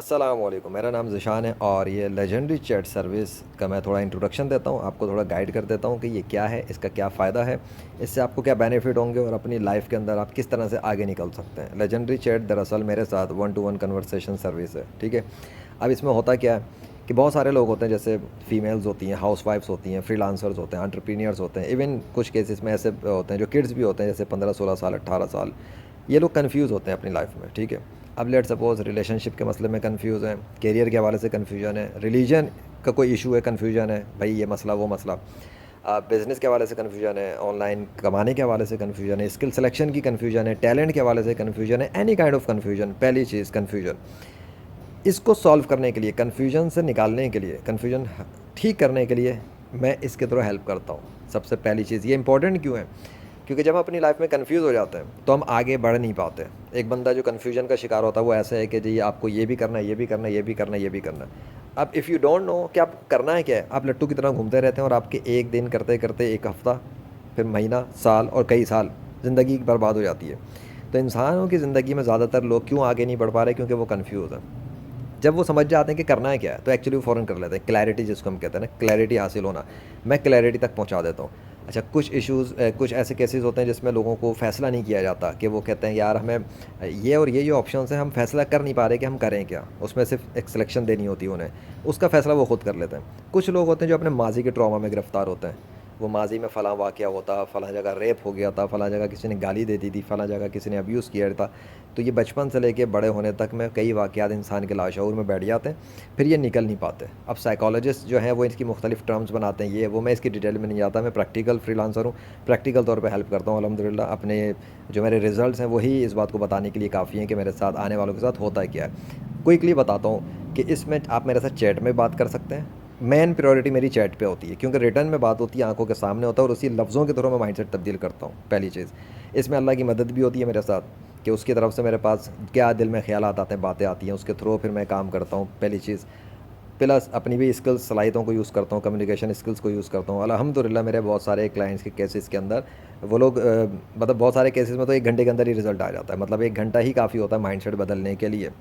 अस्सलामुअलैकुम, मेरा नाम ज़िशान है और ये लेजेंडरी चैट सर्विस का मैं थोड़ा इंट्रोडक्शन देता हूँ, आपको थोड़ा गाइड कर देता हूँ कि ये क्या है, इसका क्या फ़ायदा है, इससे आपको क्या बेनिफिट होंगे और अपनी लाइफ के अंदर आप किस तरह से आगे निकल सकते हैं। लेजेंडरी चैट दरअसल मेरे साथ one two one conversation service है, ठीक है। अब इसमें होता क्या है कि बहुत सारे लोग होते हैं, जैसे फीमेल्स होती हैं, हाउसवाइफ्स होती हैं, फ्रीलांसर्स होते हैं, एंटरप्रेन्योर्स होते हैं, इवन कुछ केसेस में ऐसे होते हैं जो किड्स भी होते हैं, जैसे 15-16 साल, 18 साल। ये लोग कंफ्यूज होते हैं अपनी लाइफ में, ठीक है। अब लेट सपोज़ रिलेशनशिप के मसले में कंफ्यूज हैं, करियर के हवाले से कन्फ्यूजन है, रिलीजन का कोई इशू है, कन्फ्यूजन है, भाई ये मसला वो मसला, बिज़नेस के हवाले से कन्फ्यूजन है, ऑनलाइन कमाने के हवाले से कन्फ्यूजन है, स्किल सिलेक्शन की कन्फ्यूजन है, टैलेंट के हवाले से कन्फ्यूजन है, एनी काइंड ऑफ कन्फ्यूजन। पहली चीज़ कन्फ्यूजन, इसको सॉल्व करने के लिए, कन्फ्यूजन से निकालने के लिए, कन्फ्यूजन ठीक करने के लिए मैं इसके थ्रू हेल्प करता हूँ। सबसे पहली चीज़ ये इंपॉर्टेंट क्यों है, क्योंकि जब हम अपनी लाइफ में कंफ्यूज हो जाते हैं तो हम आगे बढ़ नहीं पाते। एक बंदा जो कन्फ्यूजन का शिकार होता है वो ऐसा है कि जी आपको ये भी करना है, ये भी करना है, ये भी करना है, ये भी करना है। अब इफ़ यू डोंट नो कि आप करना है क्या है, आप लट्टू की तरह घूमते रहते हैं और आपके एक दिन करते करते एक हफ़्ता, फिर महीना, साल और कई साल ज़िंदगी बर्बाद हो जाती है। तो इंसानों की ज़िंदगी में ज़्यादातर लोग क्यों आगे नहीं बढ़ पा रहे, क्योंकि वो कन्फ्यूज़ हैं। जब वो समझ जाते हैं कि करना है क्या है तो एक्चुअली वो फ़ौरन कर लेते हैं। क्लैरिटी जिसको हम कहते हैं ना, क्लैरिटी हासिल होना, मैं क्लैरिटी तक पहुंचा देता हूँ। अच्छा, कुछ इश्यूज़, कुछ ऐसे केसेस होते हैं जिसमें लोगों को फ़ैसला नहीं किया जाता, कि वो कहते हैं यार हमें ये और ये ऑप्शन है, हम फ़ैसला कर नहीं पा रहे कि हम करें क्या। उसमें सिर्फ एक सिलेक्शन देनी होती है उन्हें, उसका फ़ैसला वो खुद कर लेते हैं। कुछ लोग होते हैं जो अपने माजी के ट्रॉमा में गिरफ़्तार होते हैं। वो माजी में फ़लाँ वाक़या होता, फ़लाँ जगह रेप हो गया था, फ़लाँ जगह किसी ने गाली दे दी थी, फ़लाँ जगह किसी ने अब्यूज़ किया था। तो ये बचपन से लेके बड़े होने तक में कई वाक़यात इंसान के लाशऊर में बैठ जाते हैं, फिर ये निकल नहीं पाते। अब साइकोलॉजिस्ट जो हैं वो इसकी मुख्तलिफ़ टर्म्स बनाते हैं, ये वो, मैं इसकी डिटेल में नहीं जाता। मैं प्रैक्टिकल फ्रीलांसर हूँ, प्रैक्टिकल तौर पे हेल्प करता हूँ अल्हम्दुलिल्लाह। अपने जो मेरे रिज़ल्ट्स हैं वही इस बात को बताने के लिए काफ़ी हैं कि मेरे साथ आने वालों के साथ होता है क्या है। क्विकली बताता हूँ कि इसमें आप मेरे साथ चैट में बात कर सकते हैं। मेन प्रायोरिटी मेरी चैट पे होती है, क्योंकि रिटर्न में बात होती है, आंखों के सामने होता है और उसी लफ्ज़ों के थ्रू मैं माइंडसेट तब्दील करता हूँ। पहली चीज़, इसमें अल्लाह की मदद भी होती है मेरे साथ, कि उसकी तरफ से मेरे पास क्या दिल में ख्यालात आते हैं, बातें आती हैं, उसके थ्रू फिर मैं काम करता हूँ। पहली चीज़, प्लस अपनी भी स्किल्स, सलाहियतों को यूज़ करता हूँ, कम्युनिकेशन स्किल्स को यूज़ करता हूँ। अल्हम्दुलिल्लाह मेरे बहुत सारे क्लाइंट्स के केसेस के अंदर वो लोग मतलब बहुत सारे केसेस में तो 1 घंटे के अंदर ही रिज़ल्ट आ जाता है। मतलब 1 घंटा ही काफ़ी होता है माइंडसेट बदलने के लिए।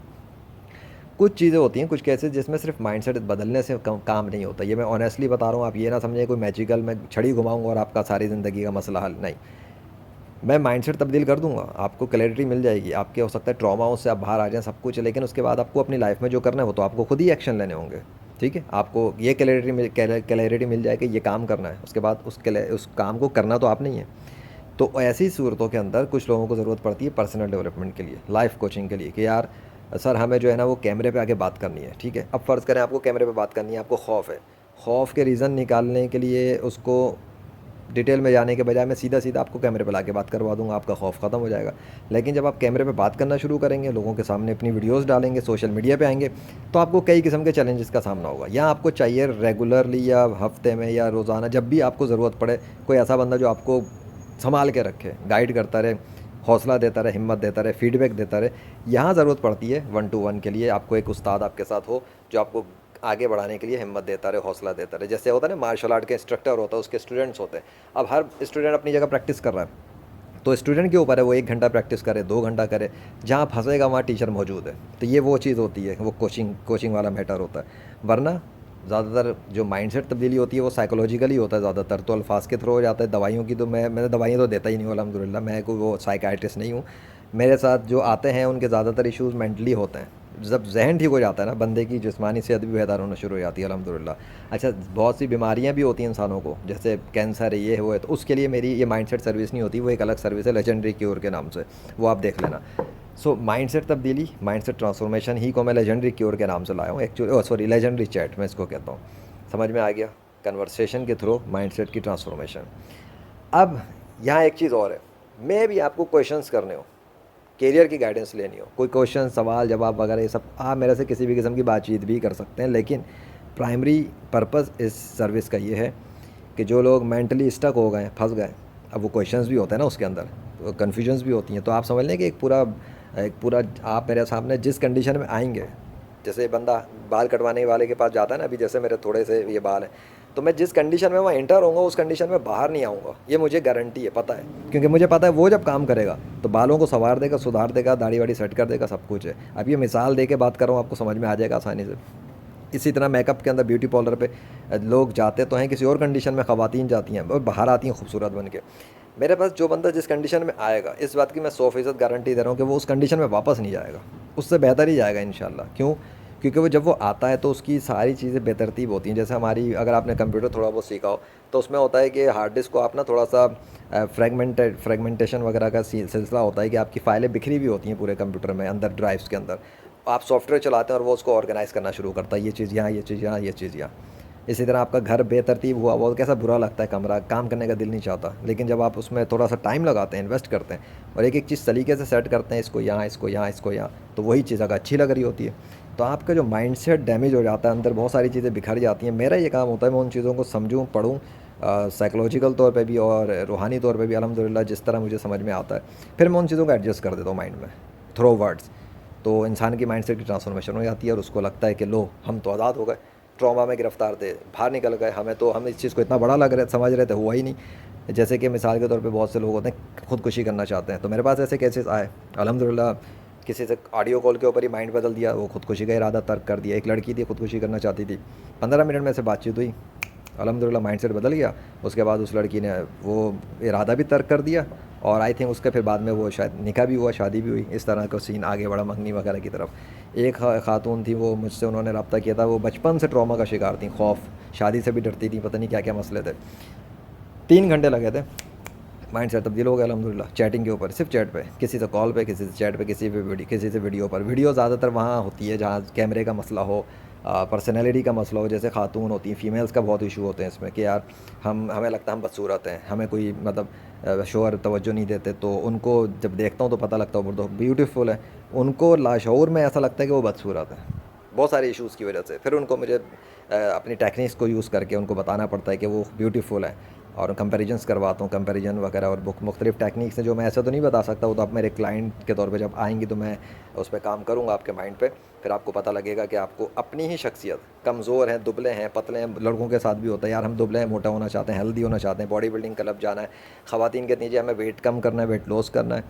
कुछ चीज़ें होती हैं, कुछ केसेस जिसमें सिर्फ माइंडसेट बदलने से काम नहीं होता। ये मैं ऑनेस्टली बता रहा हूँ, आप ये ना समझें कोई मैजिकल मैं छड़ी घुमाऊँगा और आपका सारी ज़िंदगी का मसला हल, नहीं। मैं माइंडसेट तब्दील कर दूँगा, आपको क्लैरिटी मिल जाएगी, आपके हो सकता है ट्रॉमा से आप बाहर आ जाएँ, सब कुछ, लेकिन उसके बाद आपको अपनी लाइफ में जो करना है वो तो आपको खुद ही एक्शन लेने होंगे, ठीक है। आपको ये क्लैरिटी मिल जाए कि ये काम करना है, उसके बाद उस काम को करना तो आपने ही है। तो ऐसी सूरतों के अंदर कुछ लोगों को ज़रूरत पड़ती है पर्सनल डेवलपमेंट के लिए, लाइफ कोचिंग के लिए, कि यार सर हमें जो है ना वो कैमरे पे आके बात करनी है, ठीक है। अब फ़र्ज़ करें आपको कैमरे पे बात करनी है, आपको खौफ़ है, खौफ़ के रीज़न निकालने के लिए उसको डिटेल में जाने के बजाय मैं सीधा सीधा आपको कैमरे पे लाके बात करवा दूंगा, आपका खौफ ख़त्म हो जाएगा। लेकिन जब आप कैमरे पे बात करना शुरू करेंगे, लोगों के सामने अपनी वीडियोस डालेंगे, सोशल मीडिया पे आएंगे, तो आपको कई किस्म के चैलेंजेस का सामना होगा। यहाँ आपको चाहिए रेगुलरली या हफ्ते में या रोज़ाना जब भी आपको ज़रूरत पड़े, कोई ऐसा बंदा जो आपको संभाल के रखे, गाइड करता रहे, हौसला देता रहे, हिम्मत देता रहे, फीडबैक देता रहे। यहाँ ज़रूरत पड़ती है वन टू वन के लिए, आपको एक उस्ताद आपके साथ हो जो आपको आगे बढ़ाने के लिए हिम्मत देता रहे, हौसला देता रहे। जैसे होता है ना मार्शल आर्ट के इंस्ट्रक्टर होता है, उसके स्टूडेंट्स होते हैं। अब हर स्टूडेंट अपनी जगह प्रैक्टिस कर रहा है, तो स्टूडेंट के ऊपर है वो 1 घंटा प्रैक्टिस करे, 2 घंटा करे, जहाँ फंसेगा वहाँ टीचर मौजूद है। तो ये वो चीज़ होती है, वो कोचिंग वाला मैटर होता है। वरना ज़्यादातर जो माइंडसेट तब्दीली होती है वो साइकोलॉजिकली होता है ज़्यादातर, तो अल्फाज के थ्रू हो जाता है। दवाइयों की तो मैंने दवाइयाँ तो देता ही नहीं हूँ अल्हम्दुलिल्लाह, मैं कोई वो साइकाइट्रिस्ट नहीं हूँ। मेरे साथ जो आते हैं उनके ज़्यादातर इश्यूज़ मेंटली होते हैं। जब जहन ठीक हो जाता है ना, बंदे की जिस्मानी सेहत भी बेहतर होना शुरू हो जाती है अल्हम्दुलिल्लाह। अच्छा, बहुत सी बीमारियां भी होती हैं इंसानों को, जैसे कैंसर है, ये है वो है, तो उसके लिए मेरी ये माइंडसेट सर्विस नहीं होती, वो एक अलग सर्विस है लेजेंडरी क्योर के नाम से, वो आप देख लेना। सो माइंडसेट तब्दीली, माइंडसेट ट्रांसफॉर्मेशन ही को मैं लेजेंडरी क्योर के नाम से लाया हूँ एक्चुअली, सॉरी लेजेंडरी चैट मैं इसको कहता हूँ। समझ में आ गया, कन्वर्सेशन के थ्रू माइंडसेट की ट्रांसफॉर्मेशन। अब यहाँ एक चीज़ और है, मैं भी आपको क्वेश्चंस करने हो, करियर की गाइडेंस लेनी हो, कोई क्वेश्चन, सवाल जवाब वगैरह, ये सब आप मेरे से किसी भी किस्म की बातचीत भी कर सकते हैं। लेकिन प्राइमरी पर्पस इस सर्विस का ये है कि जो लोग मेंटली स्टक हो गए, फंस गए, अब वो क्वेश्चंस भी होते हैं ना उसके अंदर, तो कन्फ्यूजन्स भी होती हैं, तो आप समझ लें कि एक पूरा आप मेरे सामने जिस कंडीशन में आएंगे, जैसे बंदा बाल कटवाने वाले के पास जाता है ना, अभी जैसे मेरे थोड़े से ये बाल हैं, तो मैं जिस कंडीशन में वहाँ एंटर होऊंगा उस कंडीशन में बाहर नहीं आऊँगा, ये मुझे गारंटी है, पता है। क्योंकि मुझे पता है वो जब काम करेगा तो बालों को संवार देगा, सुधार देगा, दाढ़ी वाड़ी सेट कर देगा, सब कुछ है। अब ये मिसाल दे के बात कर रहा हूँ, आपको समझ में आ जाएगा आसानी से। इसी तरह मेकअप के अंदर ब्यूटी पार्लर पे लोग जाते तो हैं किसी और कंडीशन में, ख़वातीन जाती हैं और बाहर आती हैं खूबसूरत बन के। मेरे पास जो बंदा जिस कंडीशन में आएगा, इस बात की मैं 100% गारंटी दे रहा हूँ कि वो उस कंडीशन में वापस नहीं जाएगा, उससे बेहतर ही जाएगा इंशाल्लाह। क्यों? क्योंकि वो जब वो आता है तो उसकी सारी चीज़ें बेतरतीब होती हैं। जैसे हमारी, अगर आपने कंप्यूटर थोड़ा बहुत सीखा हो तो उसमें होता है कि हार्ड डिस्क को आप ना थोड़ा सा फ्रेगमेंटेशन वगैरह का सिलसिला होता है कि आपकी फ़ाइलें बिखरी हुई होती हैं पूरे कंप्यूटर में अंदर, ड्राइव्स के अंदर। आप सॉफ्टवेयर चलाते हैं और वो उसको ऑर्गेनाइज़ करना शुरू करता है, ये चीज़ यहाँ, ये चीज़ यहाँ, ये चीज़ यहाँ। इसी तरह आपका घर बेतरतीब हुआ वो कैसा बुरा लगता है, कमरा काम करने का दिल नहीं चाहता। लेकिन जब आप उसमें थोड़ा सा टाइम लगाते हैं, इन्वेस्ट करते हैं और एक एक चीज़ तरीके से सेट करते हैं, इसको यहाँ, इसको यहाँ, इसको यहाँ, तो वही चीज़ अगर अच्छी लग रही होती है तो आपका जो माइंडसेट डैमेज हो जाता है, अंदर बहुत सारी चीज़ें बिखर जाती हैं। मेरा ये काम होता है मैं उन चीज़ों को समझूँ, पढ़ूँ, साइकोलॉजिकल तौर पे भी और रूहानी तौर पे भी, अल्हम्दुलिल्लाह जिस तरह मुझे समझ में आता है, फिर मैं उन चीज़ों को एडजस्ट कर देता हूँ माइंड में थ्रू वर्ड्स। तो इंसान की माइंडसेट की ट्रांसफॉर्मेशन हो जाती है और उसको लगता है कि लो हम तो आज़ाद हो गए, ट्रॉमा में गिरफ्तार थे, बाहर निकल गए, हमें तो, हम इस चीज़ को इतना बड़ा लग रहे समझ रहे थे, हुआ ही नहीं। जैसे कि मिसाल के तौर पे बहुत से लोग होते हैं ख़ुदकुशी करना चाहते हैं, तो मेरे पास ऐसे केसेस आए अल्हम्दुलिल्लाह। किसी से ऑडियो कॉल के ऊपर ही माइंड बदल दिया, वो ख़ुदकुशी का इरादा तर्क कर दिया। एक लड़की थी ख़ुदकुशी करना चाहती थी, 15 मिनट में से बातचीत हुई, अल्हम्दुलिल्लाह माइंडसेट बदल गया। उसके बाद उस लड़की ने वो इरादा भी तर्क कर दिया और आई थिंक उसके फिर बाद में वो शायद निकाह भी हुआ, शादी भी हुई। इस तरह का सीन आगे बढ़ा मंगनी वगैरह की तरफ। एक खातून थी, वो मुझसे उन्होंने रब्ता किया था, वो बचपन से ट्रॉमा का शिकार थी, खौफ, शादी से भी डरती थी, पता नहीं क्या क्या मसले थे। 3 घंटे लगे थे, माइंड सेट तब्दील हो गया अल्हम्दुलिल्लाह। चैटिंग के ऊपर, सिर्फ चैट पे, किसी से कॉल पे, किसी से चैट पे, किसी से वीडियो पर। वीडियो ज़्यादातर वहाँ होती है जहाँ कैमरे का मसला हो, पर्सनैलिटी का मसला हो। जैसे खातून होती हैं, फीमेल्स का बहुत इशू होते हैं इसमें कि यार हमें लगता है हम बदसूरत हैं, हमें कोई मतलब शोहर तवज्जो नहीं देते, तो उनको जब देखता हूँ तो पता लगता है वो तो ब्यूटीफुल है, उनको लाशऊर में ऐसा लगता है कि वो बदसूरत है, बहुत सारे इश्यूज़ की वजह से। फिर उनको मुझे अपनी टेक्निक्स को यूज़ करके उनको बताना पड़ता है कि वो ब्यूटीफुल है, और कंपैरिजन्स करवाता हूँ, कंपैरिजन वगैरह और मुख्तलिफ टेक्निक्स हैं जो मैं ऐसे तो नहीं बता सकता। वो तो आप मेरे क्लाइंट के तौर पे जब आएंगी तो मैं उस पर काम करूँगा आपके माइंड पे। फिर आपको पता लगेगा कि आपको अपनी ही शख्सियत, कमज़ोर हैं, दुबले हैं, पतले हैं, लड़कों के साथ भी होता है यार, हम दुबले हैं, मोटा होना चाहते हैं, हेल्दी होना चाहते हैं, बॉडी बिल्डिंग क्लब जाना है, ख़वातीन कहती हैं जी हमें वेट कम करना है, वेट लॉस करना है।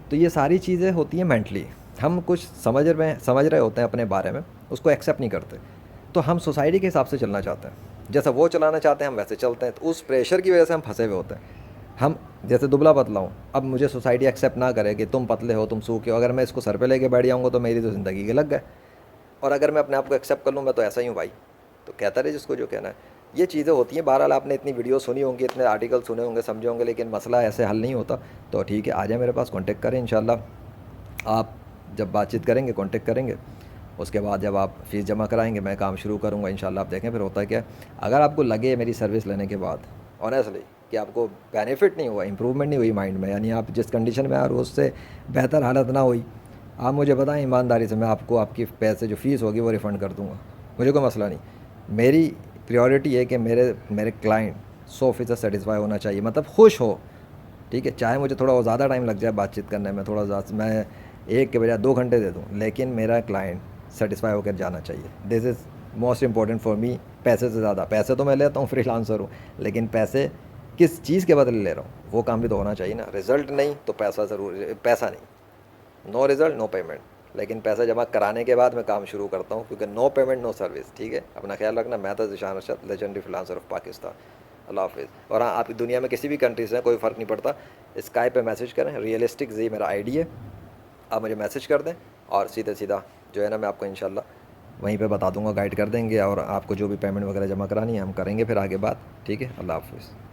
तो ये सारी चीज़ें होती हैं मेंटली, हम कुछ समझ रहे होते हैं अपने बारे में, उसको एक्सेप्ट नहीं करते। तो हम सोसाइटी के हिसाब से चलना चाहते हैं, जैसा वो चलाना चाहते हैं हम वैसे चलते हैं। तो उस प्रेशर की वजह से हम फंसे हुए होते हैं। हम जैसे दुबला पतला हूँ, अब मुझे सोसाइटी एक्सेप्ट ना करे कि तुम पतले हो, तुम सूखे हो, अगर मैं इसको सर पे लेके बैठ जाऊँगा तो मेरी तो ज़िंदगी के लग गए। और अगर मैं अपने आप को एक्सेप्ट कर लूँ मैं तो ऐसा ही हूँ भाई, तो कहता रहे जिसको जो कहना है। ये चीज़ें होती हैं। बहरहाल आपने इतनी वीडियो सुनी होंगी, इतने आर्टिकल सुने होंगे, समझे होंगे, लेकिन मसला ऐसे हल नहीं होता। तो ठीक है, आ जाए मेरे पास, कॉन्टेक्ट करें इंशाल्लाह। आप जब बातचीत करेंगे, कॉन्टेक्ट करेंगे, उसके बाद जब आप फ़ीस जमा कराएंगे मैं काम शुरू करूँगा इंशाल्लाह। आप देखें फिर होता है क्या। अगर आपको लगे मेरी सर्विस लेने के बाद ऑनेस्टली कि आपको बेनिफिट नहीं हुआ, इंप्रूवमेंट नहीं हुई माइंड में, यानी आप जिस कंडीशन में आ रहे हो उससे बेहतर हालत ना हुई, आप मुझे बताएं ईमानदारी से, मैं आपको आपकी पैसे जो फ़ीस होगी वो रिफ़ंड कर दूँगा, मुझे कोई मसला नहीं। मेरी प्रायोरिटी है कि मेरे क्लाइंट 100% सेटिस्फाई होना चाहिए, मतलब खुश हो। ठीक है, चाहे मुझे थोड़ा ज़्यादा टाइम लग जाए बातचीत करने में, थोड़ा ज़्यादा, मैं 1 के बजाय 2 घंटे दे दूँ, लेकिन मेरा क्लाइंट सेटिस्फाई होकर जाना चाहिए। This is most important for me. पैसे से ज़्यादा, पैसे तो मैं लेता हूँ, फ्रीलांसर हूँ, लेकिन पैसे किस चीज़ के बदले ले रहा हूँ वो काम भी तो होना चाहिए ना। रिज़ल्ट नहीं तो पैसा ज़रूर, पैसा नहीं, नो रिज़ल्ट नो पेमेंट। लेकिन पैसा जमा कराने के बाद मैं काम शुरू करता हूँ, क्योंकि नो पेमेंट नो सर्विस। ठीक है, अपना ख्याल रखना। मैं था Zeeshan Arshad, legendary freelancer of Pakistan. Allah हाफिज़। और हाँ, आप दुनिया में किसी भी कंट्री से हैं, कोई फ़र्क नहीं पड़ता, स्काइप पे मैसेज करें, रियलिस्टिक जी मेरा आईडी है, आप मुझे मैसेज कर दें और सीधे सीधा जो है ना मैं आपको इंशाल्लाह वहीं पे बता दूंगा, गाइड कर देंगे, और आपको जो भी पेमेंट वगैरह जमा करानी है हम करेंगे फिर आगे बात। ठीक है, अल्लाह हाफिज़।